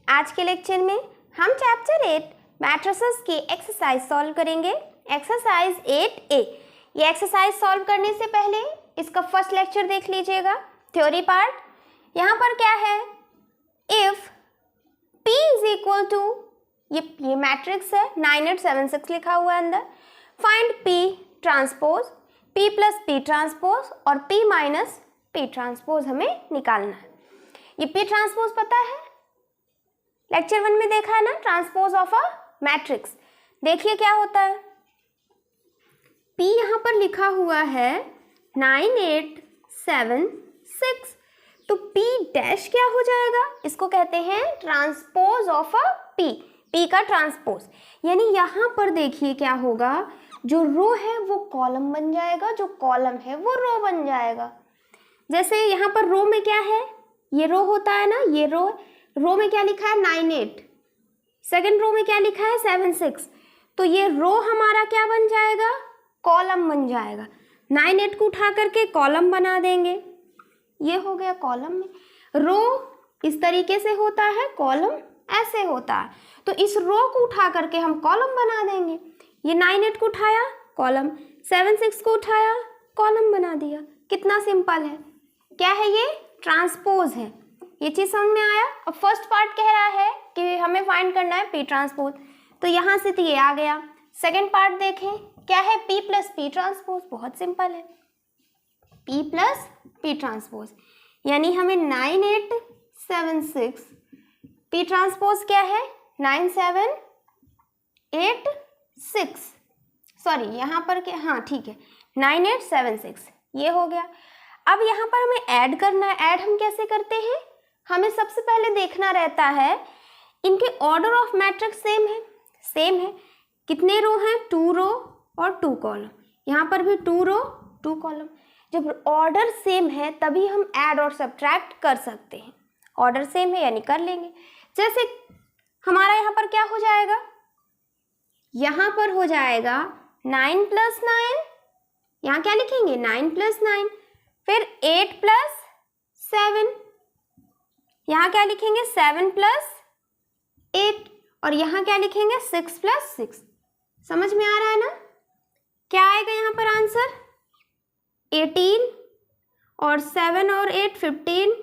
आज के लेक्चर में हम चैप्टर 8 मैट्रिसेस की एक्सरसाइज सॉल्व करेंगे। Exercise 8A। ये एक्सरसाइज सॉल्व करने से पहले इसका फर्स्ट लेक्चर देख लीजिएगा, थ्योरी पार्ट। यहाँ पर क्या है, if P is equal to, ये मैट्रिक्स है 9 8 7 6 लिखा हुआ है अंदर। Find P transpose, P plus P transpose और P माइनस P ट्रांसपोज हमें निकालना है। ये P ट्रांसपोज पता है, लेक्चर 1 में देखा है ना, ट्रांसपोज ऑफ अ मैट्रिक्स। देखिए क्या होता है, P यहाँ पर लिखा हुआ है 9 8 7 6, तो P डैश क्या हो जाएगा, इसको कहते हैं ट्रांसपोज ऑफ अ P का ट्रांसपोज। यानी यहाँ पर देखिए क्या होगा, जो रो है वो कॉलम बन जाएगा, जो कॉलम है वो रो बन जाएगा। जैसे यहाँ पर रो में क्या है, ये रो होता है ना, ये रो में क्या लिखा है 9 8, सेकंड रो में क्या लिखा है 7 6, तो ये रो हमारा क्या बन जाएगा, कॉलम बन जाएगा। 9 8 को उठा करके कॉलम बना देंगे, ये हो गया कॉलम में। रो इस तरीके से होता है, कॉलम ऐसे होता है, तो इस रो को उठा करके हम कॉलम बना देंगे। ये 9 8 को उठाया कॉलम, 7 6 को उठाया कॉलम बना दिया। कितना सिंपल है, क्या है ये, ट्रांसपोज है। ये चीज समझ में आया। अब फर्स्ट पार्ट कह रहा है कि हमें फाइंड करना है P ट्रांसपोज, तो यहाँ से तो ये आ गया। सेकंड पार्ट देखें, क्या है P प्लस P ट्रांसपोज, बहुत सिंपल है, P प्लस P ट्रांसपोज। यानी हमें 9 8 7 6, P ट्रांसपोज क्या है 9 7 8 6, सॉरी यहाँ पर क्या, हाँ ठीक है 9 8 7 6, ये हो गया। अब यहाँ पर हमें ऐड करना है। ऐड हम कैसे करते हैं, हमें सबसे पहले देखना रहता है इनके ऑर्डर ऑफ मैट्रिक्स सेम है। कितने रो हैं, 2 रो और 2 कॉलम। यहाँ पर भी 2 रो 2 कॉलम। जब ऑर्डर सेम है तभी हम ऐड और सब्ट्रैक्ट कर सकते हैं। ऑर्डर सेम है यानी कर लेंगे। जैसे हमारा यहाँ पर क्या हो जाएगा, यहाँ पर हो जाएगा 9 प्लस 9, यहाँ क्या लिखेंगे 9 प्लस 9, फिर 8 प्लस 7, यहाँ क्या लिखेंगे 7 प्लस 8, और यहाँ क्या लिखेंगे 6 प्लस 6। समझ में आ रहा है ना, क्या आएगा यहाँ पर आंसर 18, और 7 और 8 15,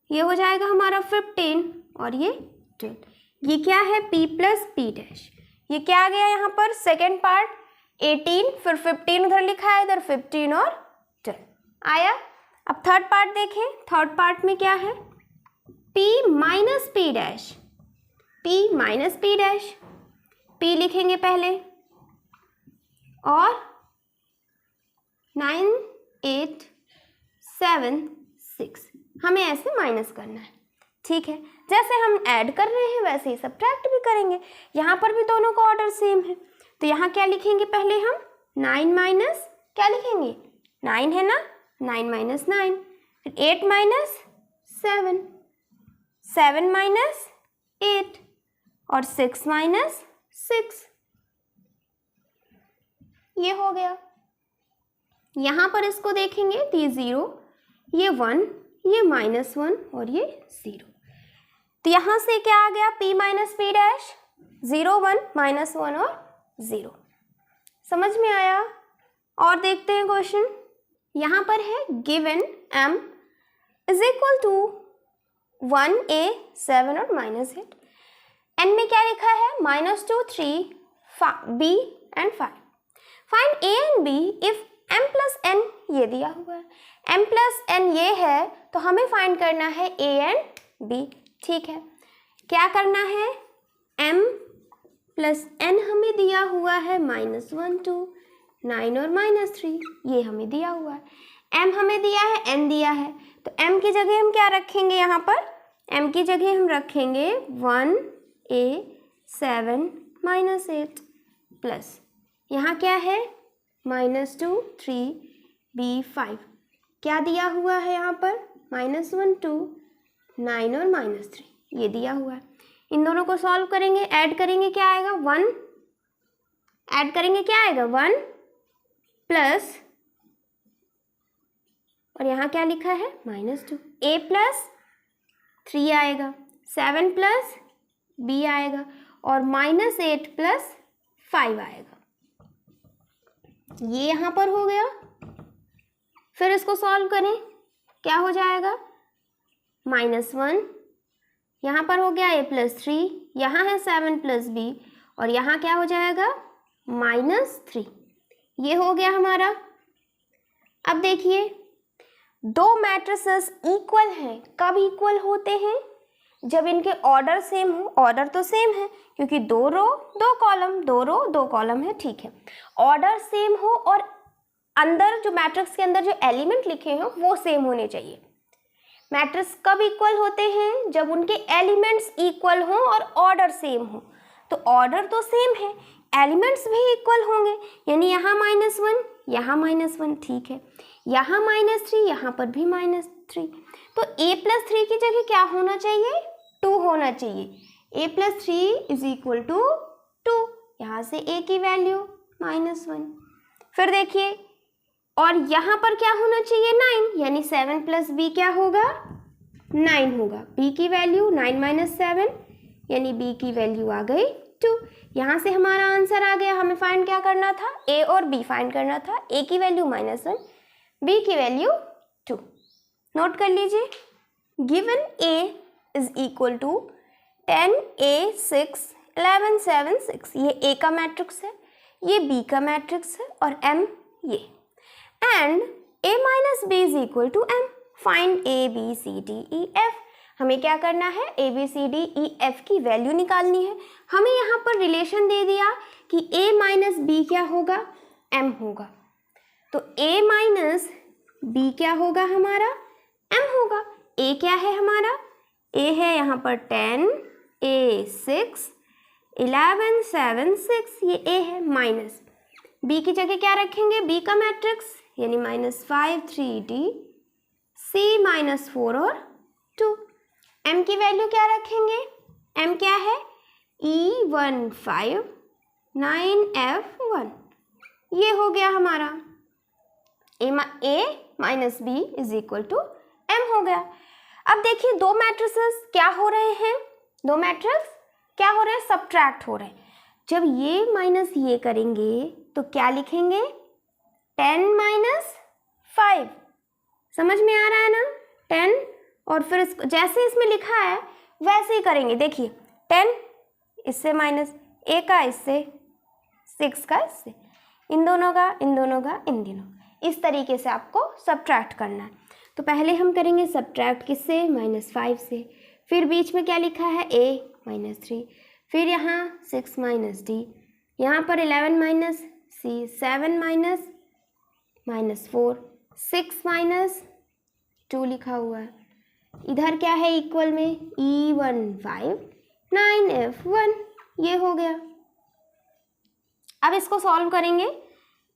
ये हो जाएगा हमारा 15, और ये 12। ये क्या है P प्लस P डैश। ये क्या आ गया यहाँ पर, सेकेंड पार्ट 18, फिर 15 उधर लिखा है, इधर 15 और 12 आया। अब थर्ड पार्ट देखें, थर्ड पार्ट में क्या है P minus P dash, P minus P dash. P लिखेंगे पहले और 9 8 7 6, हमें ऐसे माइनस करना है, ठीक है। जैसे हम ऐड कर रहे हैं वैसे ही सब्ट्रैक्ट भी करेंगे। यहाँ पर भी दोनों का ऑर्डर सेम है, तो यहाँ क्या लिखेंगे पहले हम 9 माइनस क्या लिखेंगे 9 है ना, 9 माइनस 9, फिर 8 माइनस 7, 7 माइनस 8 और 6 माइनस 6, ये हो गया। यहाँ पर इसको देखेंगे तो ये 0, ये 1, ये -1 और ये 0, तो यहाँ से क्या आ गया P माइनस P डैश, 0 1 -1 और 0। समझ में आया। और देखते हैं क्वेश्चन, यहाँ पर है given M is equal to 1 A 7 और -8। N में क्या लिखा है -2 3 B and 5। Find A and B if M plus N, ये दिया हुआ है, M प्लस N ये है, तो हमें फाइंड करना है A एंड B, ठीक है। क्या करना है, M प्लस N हमें दिया हुआ है -1 2 9 और -3, ये हमें दिया हुआ है। M हमें दिया है, N दिया है, तो M की जगह हम क्या रखेंगे, यहाँ पर M की जगह हम रखेंगे 1 A 7 -8 प्लस यहाँ क्या है -2 3 B 5, क्या दिया हुआ है यहाँ पर -1 2 9 और -3, ये दिया हुआ है। इन दोनों को सॉल्व करेंगे, ऐड करेंगे, क्या आएगा 1, ऐड करेंगे क्या आएगा 1 प्लस, और यहाँ क्या लिखा है -2, A प्लस 3 आएगा, 7 प्लस b आएगा और -8 + 5 आएगा। ये यहाँ पर हो गया। फिर इसको सॉल्व करें, क्या हो जाएगा, -1, यहाँ पर हो गया a + 3, यहाँ है 7 + b और यहाँ क्या हो जाएगा -3। ये हो गया हमारा। अब देखिए दो मैट्रिसेस इक्वल हैं, कब इक्वल होते हैं, जब इनके ऑर्डर सेम हो। ऑर्डर तो सेम है क्योंकि 2 रो 2 कॉलम, 2 रो 2 कॉलम है, ठीक है। ऑर्डर सेम हो और अंदर जो मैट्रिक्स के अंदर जो एलिमेंट लिखे हैं वो सेम होने चाहिए। मैट्रिक्स कब इक्वल होते हैं, जब उनके एलिमेंट्स इक्वल हों और ऑर्डर सेम हो। तो ऑर्डर तो सेम है, एलिमेंट्स भी इक्वल होंगे, यानी यहाँ -1 यहाँ -1, ठीक है। यहाँ -3 यहाँ पर भी -3, तो a + 3 की जगह क्या होना चाहिए, 2 होना चाहिए। a + 3 = 2, यहाँ से a की वैल्यू -1। फिर देखिए और यहाँ पर क्या होना चाहिए 9, यानी 7 + b क्या होगा 9 होगा। b की वैल्यू 9 - 7 यानी b की वैल्यू आ गई 2। यहाँ से हमारा आंसर आ गया। हमें फाइंड क्या करना था, a और b फाइंड करना था। a की वैल्यू -1, b की वैल्यू 2। नोट कर लीजिए, गिवन a = 10 a 6 11 7 6। ये a का मैट्रिक्स है, ये b का मैट्रिक्स है और m ये। And a - b = m। Find a b c d e f। हमें क्या करना है, a b c d e f की वैल्यू निकालनी है। हमें यहाँ पर रिलेशन दे दिया कि a - b क्या होगा, m होगा। तो a - b क्या होगा हमारा, m होगा। a क्या है हमारा, a है यहाँ पर 10 a 6 11 7 6, ये a है। माइनस b की जगह क्या रखेंगे, b का मैट्रिक्स यानी -5 3 d c -4 और 2। m की वैल्यू क्या रखेंगे, m क्या है E1 5 9 F1। ये हो गया हमारा a - b = m हो गया। अब देखिए दो मैट्रिसेस क्या हो रहे हैं, दो मैट्रिक्स क्या हो रहे हैं, सब्ट्रैक्ट हो रहे हैं। जब ये माइनस ये करेंगे तो क्या लिखेंगे 10 - 5। समझ में आ रहा है ना, 10 और फिर जैसे इसमें लिखा है वैसे ही करेंगे। देखिए 10 इससे माइनस, a का इससे, 6 का इससे, इन दोनों का इन दोनों का इन दोनों, इस तरीके से आपको सब्ट्रैक्ट करना है। तो पहले हम करेंगे सब्ट्रैक्ट किससे, -5 से। फिर बीच में क्या लिखा है a -3, फिर यहाँ 6 - d, यहाँ पर 11 - c, 7 - -4, 6 - 2 लिखा हुआ है। इधर क्या है इक्वल में, E1 5 9 F1। ये हो गया। अब इसको सॉल्व करेंगे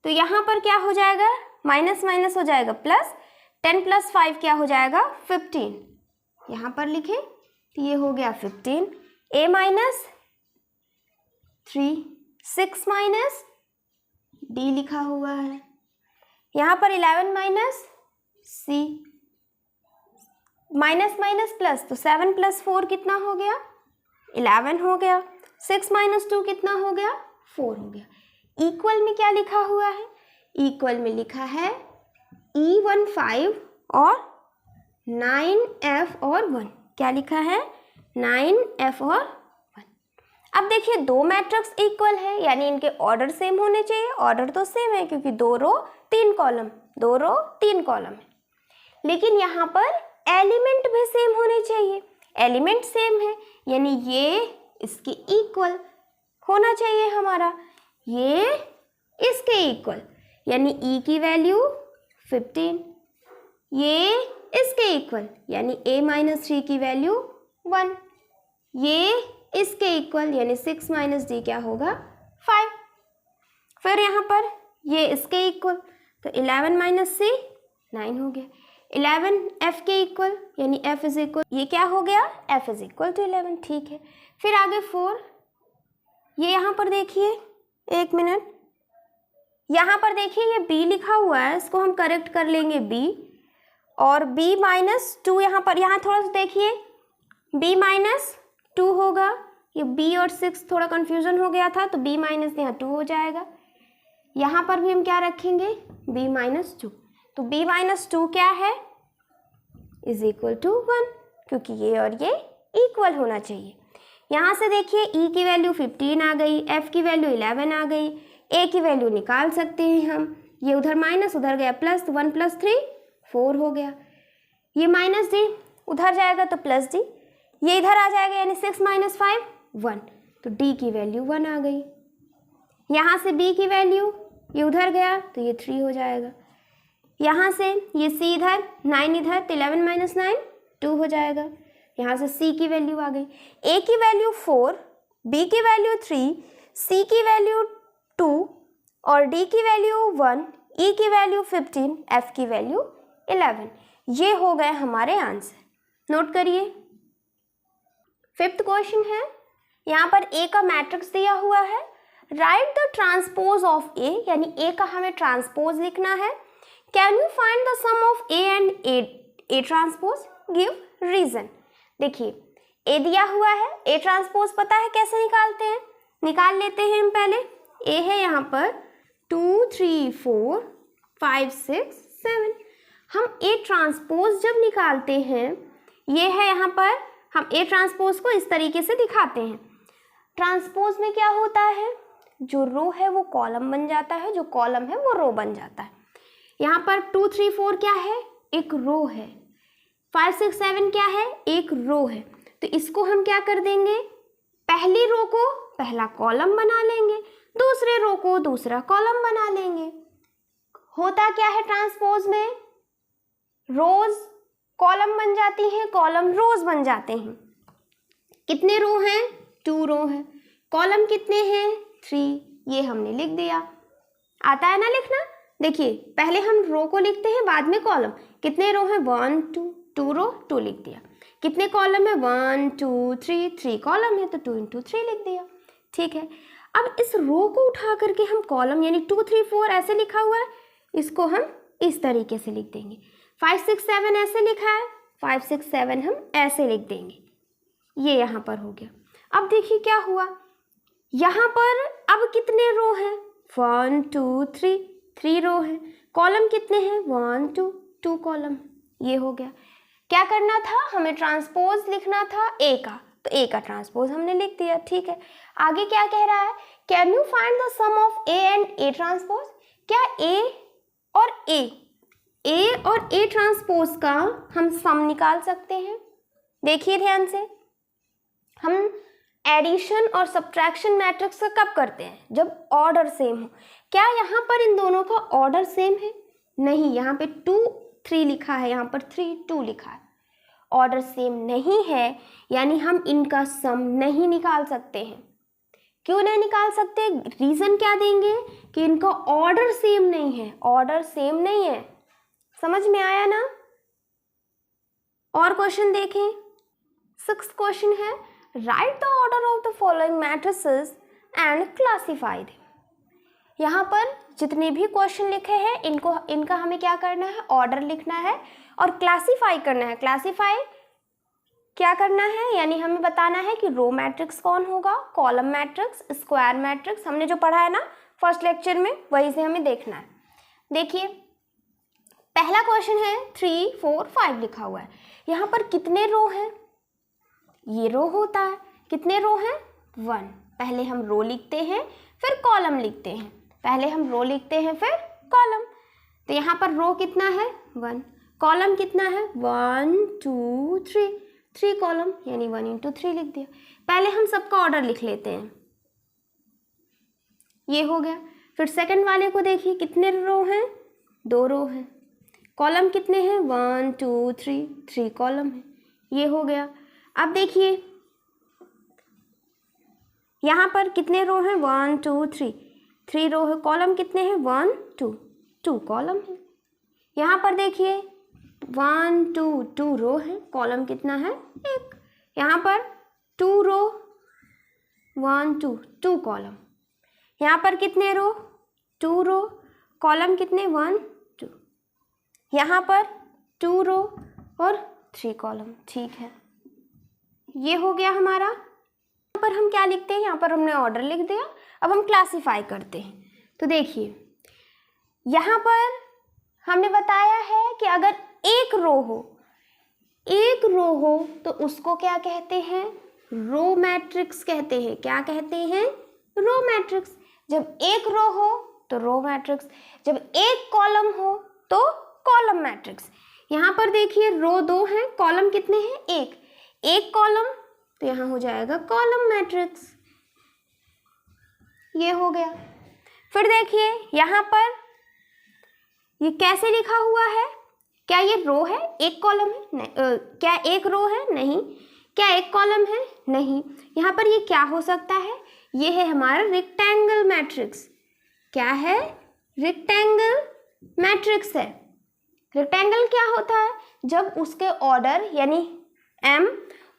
तो यहाँ पर क्या हो जाएगा, माइनस माइनस हो जाएगा प्लस, 10 + 5 क्या हो जाएगा 15। यहाँ पर लिखे तो ये हो गया 15। a -3 6 - d लिखा हुआ है। यहाँ पर 11 - c, माइनस माइनस प्लस, तो 7 + 4 कितना हो गया 11 हो गया। 6 - 2 कितना हो गया 4 हो गया। इक्वल में क्या लिखा हुआ है, इक्वल में लिखा है E1 5 और 9F और 1। क्या लिखा है 9F और 1। अब देखिए दो मैट्रिक्स इक्वल है यानी इनके ऑर्डर सेम होने चाहिए। ऑर्डर तो सेम है क्योंकि 2 रो 3 कॉलम, 2 रो 3 कॉलम है। लेकिन यहाँ पर एलिमेंट भी सेम होने चाहिए। एलिमेंट सेम है यानी ये इसके इक्वल होना चाहिए हमारा, ये इसके इक्वल, यानी E की वैल्यू 15, ये इसके इक्वल यानी a - 3 की वैल्यू 1, ये इसके इक्वल यानी 6 - d क्या होगा 5। फिर यहाँ पर ये इसके इक्वल तो 11 - c 9 हो गया। 11 f के इक्वल यानी f इज इक्वल, ये क्या हो गया f इज इक्वल टू 11, ठीक है। फिर आगे 4, ये यहाँ पर देखिए एक मिनट, यहाँ पर देखिए ये b लिखा हुआ है, इसको हम करेक्ट कर लेंगे b और b - 2 यहाँ पर, यहाँ थोड़ा सा देखिए b - 2 होगा ये b और 6 थोड़ा कन्फ्यूजन हो गया था, तो b माइनस यहाँ 2 हो जाएगा। यहाँ पर भी हम क्या रखेंगे, b माइनस 2, तो b माइनस 2 क्या है, इज इक्वल टू 1, क्योंकि ये और ये इक्वल होना चाहिए। यहाँ से देखिए e की वैल्यू 15 आ गई, f की वैल्यू 11 आ गई, a की वैल्यू निकाल सकते हैं हम, ये उधर माइनस उधर गया प्लस, 1 + 3 4 हो गया, ये माइनस d उधर जाएगा तो प्लस d, ये इधर आ जाएगा यानी 6 - 5 1, तो d की वैल्यू 1 आ गई। यहाँ से b की वैल्यू, ये उधर गया तो ये 3 हो जाएगा, यहाँ से ये c इधर, 9 इधर, तो 11 - 9 2 हो जाएगा। यहाँ से c की वैल्यू आ गई, a की वैल्यू 4, b की वैल्यू 3, c की वैल्यू 2 और d की वैल्यू 1, e की वैल्यू 15, f की वैल्यू 11। ये हो गए हमारे आंसर। नोट करिए। 5th क्वेश्चन है, यहाँ पर a का मैट्रिक्स दिया हुआ है, write the transpose of a, यानी a का हमें ट्रांसपोज लिखना है। Can you find the sum of a and a transpose, give reason. देखिए a दिया हुआ है, a ट्रांसपोज पता है कैसे निकालते हैं, निकाल लेते हैं हम पहले। a है यहाँ पर 2 3 4 5 6 7, हम a ट्रांसपोज जब निकालते हैं, ये है यहाँ पर, हम a ट्रांसपोज को इस तरीके से दिखाते हैं। ट्रांसपोज में क्या होता है, जो रो है वो कॉलम बन जाता है, जो कॉलम है वो रो बन जाता है। यहाँ पर 2 3 4 क्या है, एक रो है, 5 6 7 क्या है, एक रो है, तो इसको हम क्या कर देंगे, पहली रो को पहला कॉलम बना लेंगे, दूसरे रो को दूसरा कॉलम बना लेंगे। होता क्या है ट्रांसपोज में, रोज कॉलम बन जाती हैं, कॉलम रोज बन जाते हैं। कितने रो हैं, 2 रो हैं, कॉलम कितने हैं, 3, ये हमने लिख दिया। आता है ना लिखना, देखिए पहले हम रो को लिखते हैं बाद में कॉलम। कितने रो हैं, 1 2, 2 रो 2 लिख दिया। कितने कॉलम है, 1 2 3, 3 कॉलम है तो 2 × 3 लिख दिया। ठीक है, अब इस रो को उठा करके हम कॉलम यानी 2 3 4 ऐसे लिखा हुआ है, इसको हम इस तरीके से लिख देंगे। 5 6 7 ऐसे लिखा है, 5 6 7 हम ऐसे लिख देंगे। ये यहाँ पर हो गया। अब देखिए क्या हुआ, यहाँ पर अब कितने रो हैं, 1 2 3, 3 रो हैं, कॉलम कितने हैं, 1 2, 2 कॉलम। ये हो गया। क्या करना था, हमें ट्रांसपोज लिखना था a का, तो a का ट्रांसपोज हमने लिख दिया। ठीक है, आगे क्या कह रहा है, can you find the sum of a and a transpose. क्या a और a ट्रांसपोज का हम सम निकाल सकते हैं। देखिए ध्यान से, हम एडिशन और सब्ट्रैक्शन मैट्रिक्स का कब करते हैं, जब ऑर्डर सेम हो। क्या यहाँ पर इन दोनों का ऑर्डर सेम है, नहीं, यहाँ पे 2 3 लिखा है, यहाँ पर 3 2 लिखा है, ऑर्डर सेम नहीं है, यानी हम इनका सम नहीं निकाल सकते हैं। क्यों नहीं निकाल सकते, रीजन क्या देंगे कि इनका ऑर्डर सेम नहीं है, ऑर्डर सेम नहीं है। समझ में आया ना। और क्वेश्चन देखें, 6th क्वेश्चन है, write the order of the following matrices and classify them. यहाँ पर जितने भी क्वेश्चन लिखे हैं इनका हमें क्या करना है, ऑर्डर लिखना है और क्लासीफाई करना है। क्लासीफाई क्या करना है, यानी हमें बताना है कि रो मैट्रिक्स कौन होगा, कॉलम मैट्रिक्स, स्क्वायर मैट्रिक्स, हमने जो पढ़ा है ना फर्स्ट लेक्चर में, वही से हमें देखना है। देखिए पहला क्वेश्चन है 3 4 5 लिखा हुआ है, यहाँ पर कितने रो हैं, ये रो होता है, कितने रो हैं, 1। पहले हम रो लिखते हैं फिर कॉलम लिखते हैं, पहले हम रो लिखते हैं फिर कॉलम, तो यहाँ पर रो कितना है, 1, कॉलम कितना है, 1 2 3, 3 कॉलम यानी 1 × 3 लिख दिया। पहले हम सबका ऑर्डर लिख लेते हैं, ये हो गया। फिर सेकंड वाले को देखिए, कितने रो हैं, 2 रो हैं, कॉलम कितने हैं, 1 2 3, 3 कॉलम है, ये हो गया। अब देखिए यहाँ पर कितने रो हैं, 1 2 3, 3 रो है, कॉलम कितने हैं, 1 2, 2 कॉलम है। यहाँ पर देखिए 1 2, 2 रो है, कॉलम कितना है, 1। यहाँ पर 2 रो, 1 2, 2 कॉलम। यहाँ पर कितने रो, 2 रो, कॉलम कितने, 1 2। यहाँ पर 2 रो और 3 कॉलम। ठीक है, ये हो गया हमारा पर हम क्या लिखते हैं, यहाँ पर हमने ऑर्डर लिख दिया। अब हम क्लासीफाई करते हैं। तो देखिए यहाँ पर हमने बताया है कि अगर एक रो हो तो उसको क्या कहते हैं, रो मैट्रिक्स कहते हैं। क्या कहते हैं, रो मैट्रिक्स। जब एक रो हो तो रो मैट्रिक्स, जब एक कॉलम हो तो कॉलम मैट्रिक्स। यहाँ पर देखिए रो 2 हैं, कॉलम कितने हैं, एक कॉलम, तो यहाँ हो जाएगा कॉलम मैट्रिक्स। ये हो गया। फिर देखिए यहाँ पर ये कैसे लिखा हुआ है, क्या ये रो है, एक कॉलम है, नहीं। क्या एक रो है, नहीं। क्या एक कॉलम है, नहीं। यहाँ पर ये क्या हो सकता है, ये है हमारा रेक्टेंगल मैट्रिक्स। क्या है, रेक्टेंगल मैट्रिक्स है। रेक्टेंगल क्या होता है, जब उसके ऑर्डर यानी m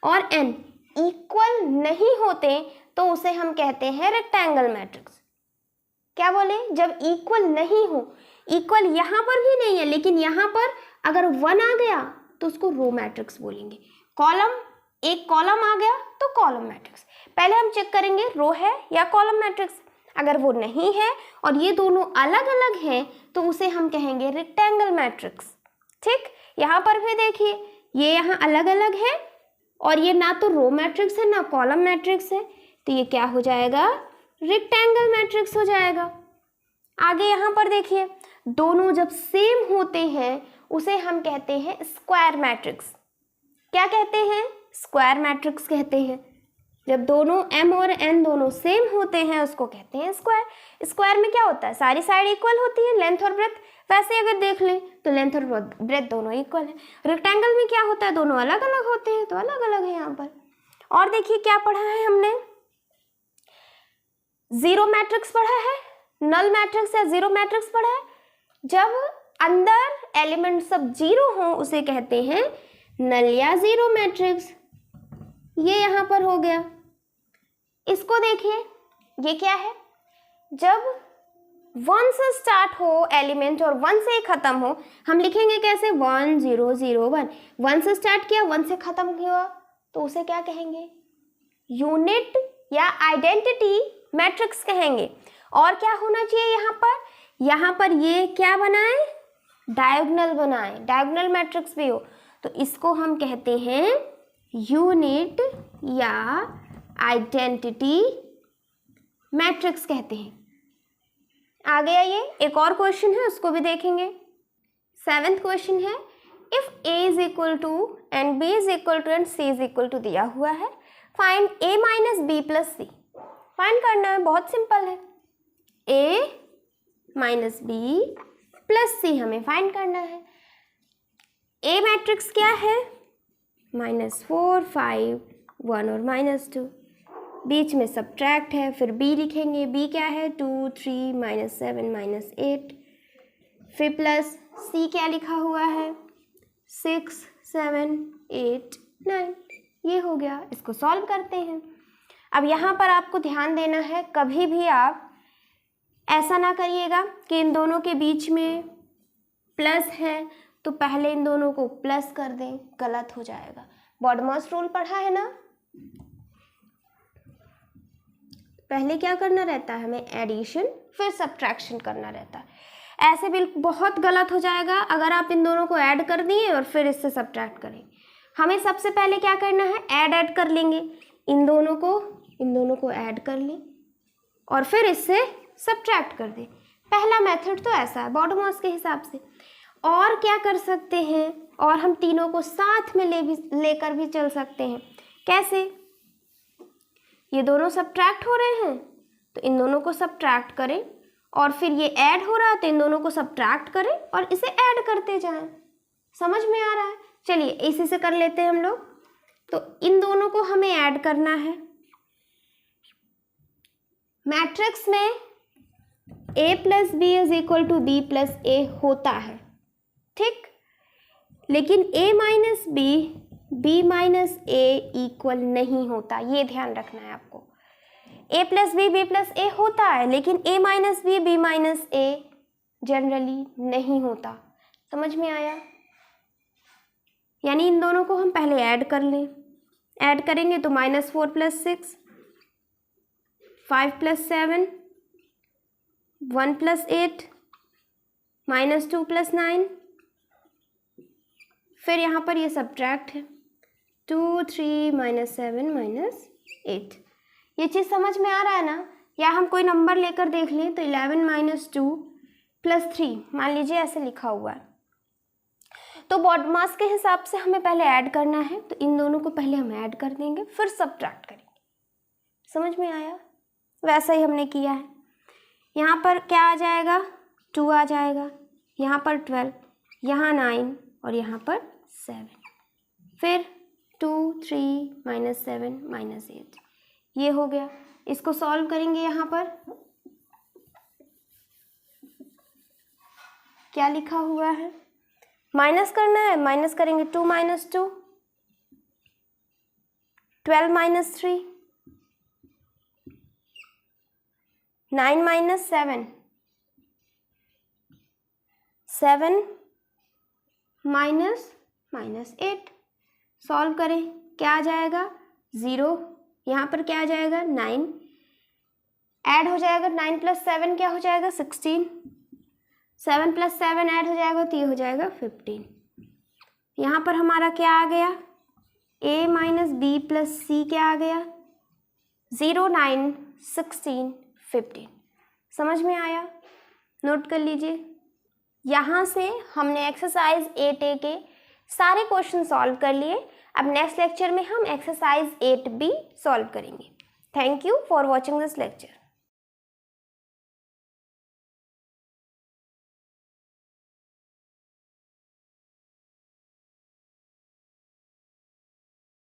और n इक्वल नहीं होते तो उसे हम कहते हैं रेक्टेंगल मैट्रिक्स। क्या बोले, जब इक्वल नहीं हो, इक्वल यहाँ पर भी नहीं है लेकिन यहाँ पर अगर 1 आ गया तो उसको रो मैट्रिक्स बोलेंगे। कॉलम, एक कॉलम आ गया तो कॉलम मैट्रिक्स। पहले हम चेक करेंगे रो है या कॉलम मैट्रिक्स। अगर वो नहीं है और ये दोनों अलग अलग हैं तो उसे हम कहेंगे रेक्टेंगल मैट्रिक्स। ठीक, यहाँ पर भी देखिए ये यहाँ अलग अलग है और ये ना तो रो मैट्रिक्स है ना कॉलम मैट्रिक्स है, तो ये क्या हो जाएगा, रेक्टेंगल मैट्रिक्स हो जाएगा। आगे यहाँ पर देखिए दोनों जब सेम होते हैं उसे हम कहते हैं स्क्वायर मैट्रिक्स। क्या कहते हैं, स्क्वायर मैट्रिक्स कहते हैं। जब दोनों m और n दोनों सेम होते हैं उसको कहते हैं स्क्वायर। स्क्वायर में क्या होता है, सारी साइड इक्वल होती है, लेंथ और ब्रेथ। वैसे अगर देख लें तो लेंथ और ब्रेथ दोनों इक्वल है। रेक्टेंगल में क्या होता है, दोनों अलग अलग होते हैं, तो अलग अलग है यहाँ पर। और देखिए क्या पढ़ा है हमने, जीरो मैट्रिक्स पढ़ा है, नल मैट्रिक्स या जीरो मैट्रिक्स पढ़ा है। जब अंदर एलिमेंट सब जीरो हो उसे कहते हैं नल या जीरो मैट्रिक्स। ये यहाँ पर हो गया। इसको देखिए ये क्या है, जब 1 से स्टार्ट हो एलिमेंट और 1 से खत्म हो, हम लिखेंगे कैसे, 1 0 0 1। 1 से स्टार्ट किया 1 से खत्म हुआ तो उसे क्या कहेंगे, यूनिट या आइडेंटिटी मैट्रिक्स कहेंगे। और क्या होना चाहिए यहाँ पर ये क्या बनाए, डायगोनल बनाए, डायगोनल मैट्रिक्स भी हो तो इसको हम कहते हैं यूनिट या आइडेंटिटी मैट्रिक्स कहते हैं। आगे आइए, एक और क्वेश्चन है उसको भी देखेंगे। 7th क्वेश्चन है, if a is equal to and b is equal to and c is equal to दिया हुआ है, find a minus B plus C. Find करना है, बहुत सिंपल है, a minus B plus C हमें फाइंड करना है। a मैट्रिक्स क्या है, -4 5 1 और -2, बीच में सब्ट्रैक्ट है, फिर b लिखेंगे, b क्या है 2 3 -7 -8, फिर प्लस c क्या लिखा हुआ है 6 7 8 9। ये हो गया। इसको सॉल्व करते हैं। अब यहाँ पर आपको ध्यान देना है, कभी भी आप ऐसा ना करिएगा कि इन दोनों के बीच में प्लस है तो पहले इन दोनों को प्लस कर दें, गलत हो जाएगा। बॉडमॉस रूल पढ़ा है ना, पहले क्या करना रहता है हमें, एडिशन फिर सब्ट्रैक्शन करना रहता है। ऐसे बिल्कुल बहुत गलत हो जाएगा अगर आप इन दोनों को ऐड कर दिए और फिर इससे सब्ट्रैक्ट करें। हमें सबसे पहले क्या करना है, ऐड कर लेंगे, इन दोनों को ऐड कर लें और फिर इससे सब्ट्रैक्ट कर दें। पहला मेथड तो ऐसा है बॉडमॉस के हिसाब से। और क्या कर सकते हैं, और हम तीनों को साथ में लेकर भी चल सकते हैं। कैसे, ये दोनों सब्ट्रैक्ट हो रहे हैं तो इन दोनों को सब्ट्रैक्ट करें और फिर ये ऐड हो रहा है तो इन दोनों को सब्ट्रैक्ट करें और इसे ऐड करते जाएं। समझ में आ रहा है? चलिए इसी से कर लेते हैं हम लोग। तो इन दोनों को हमें ऐड करना है। मैट्रिक्स में a plus B is equal to B plus A होता है, ठीक, लेकिन a minus B b minus A equal नहीं होता। ये ध्यान रखना है आपको। a plus B plus A होता है लेकिन a minus B minus A generally नहीं होता। समझ में आया? यानी इन दोनों को हम पहले ऐड कर लें। ऐड करेंगे तो -4 + 6 5 + 7, 1 + 8, -2 + 9, फिर यहाँ पर ये सब्ट्रैक्ट है 2, 3, -7, -8। ये चीज़ समझ में आ रहा है ना? या हम कोई नंबर लेकर देख लें तो 11 - 2 + 3 मान लीजिए ऐसे लिखा हुआ है, तो बॉड मास के हिसाब से हमें पहले ऐड करना है, तो इन दोनों को पहले हम ऐड कर देंगे फिर सब्ट्रैक्ट करेंगे। समझ में आया? वैसा ही हमने किया है। यहाँ पर क्या आ जाएगा, 2 आ जाएगा, यहाँ पर 12, यहाँ 9 और यहाँ पर 7, फिर 2, 3, -7, -8, ये हो गया। इसको सॉल्व करेंगे। यहाँ पर क्या लिखा हुआ है, माइनस करना है, माइनस करेंगे 2 - 2, 12 - 3, 9 - 7, 7 -8, सॉल्व करें, क्या आ जाएगा 0, यहाँ पर क्या आ जाएगा 9, ऐड हो जाएगा 9 + 7 क्या हो जाएगा 16, 7 + 7 ऐड हो जाएगा तो ये हो जाएगा 15। यहाँ पर हमारा क्या आ गया, a - b + c क्या आ गया 0, 9, 16, 15। समझ में आया? नोट कर लीजिए। यहाँ से हमने एक्सरसाइज 8A के सारे क्वेश्चन सॉल्व कर लिए। अब नेक्स्ट लेक्चर में हम एक्सरसाइज 8B सॉल्व करेंगे। Thank you for watching this lecture.